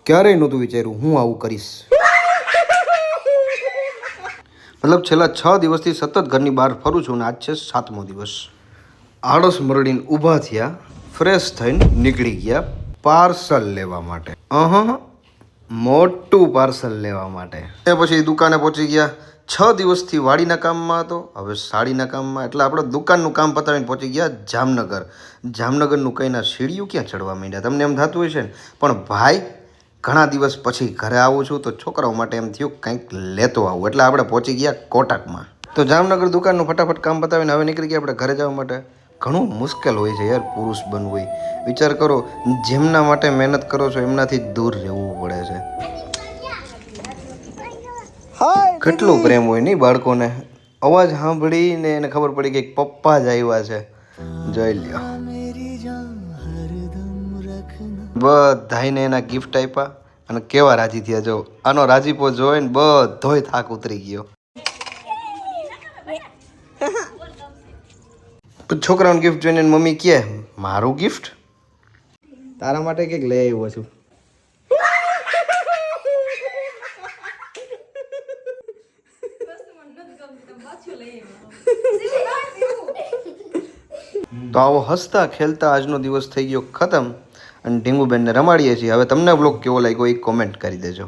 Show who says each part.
Speaker 1: ક્યારેય નહોતું વિચાર્યું હું આવું કરીશ. મતલબ છેલ્લા 6 દિવસથી સતત ઘરની બહાર ફરું છું ને આજ છે 7મો દિવસ. આળસ મરડીને ઊભા થયા, ફ્રેશ થઈને નીકળી ગયા પાર્સલ લેવા માટે. મોટું પાર્સલ લેવા માટે. એ પછી દુકાને પહોંચી ગયા. 6 દિવસથી વાડીના કામમાં હતો, હવે સાડીના કામમાં. એટલે આપણે દુકાનનું કામ પતાવીને પહોંચી ગયા જામનગર. જામનગરનું કંઈના સીડીયું ક્યાં ચડવા માંડ્યા તમને એમ થતું હોય છે ને. પણ ભાઈ ઘણા દિવસ પછી ઘરે આવું છું તો છોકરાઓ માટે એમ થયું કંઈક લેતો આવું. એટલે આપણે પહોંચી ગયા કોટકમાં. તો જામનગર દુકાનનું ફટાફટ કામ પતાવીને હવે નીકળી ગયા આપણે ઘરે જવા માટે. ઘણું મુશ્કેલ હોય છે યાર પુરુષ બનવું હોય. વિચાર કરો, જેમના માટે મહેનત કરો છો એમનાથી દૂર રહેવું પડે છે. કેટલું પ્રેમ હોય નહીં બાળકોને. અવાજ સાંભળીને એને ખબર પડી કે પપ્પા જ આવ્યા છે. જોઈ લ્યો. બધાને એના ગિફ્ટ આપ્યા અને કેવા રાજી થયા. જો આનો રાજીપો જોઈને બધોય થાક ઉતરી ગયો. છોકરાઓને ગિફ્ટ જોઈને મમ્મી કહે મારું ગિફ્ટ તારા માટે કંઈક લઈ આવ્યો છું. તો આવો હસતા ખેલતા આજનો દિવસ થઈ ગયો ખતમ અને ઢીંગુબેનને રમાડીએ છીએ. હવે તમને બ્લોગ કેવો લાગ્યો એ કોમેન્ટ કરી દેજો.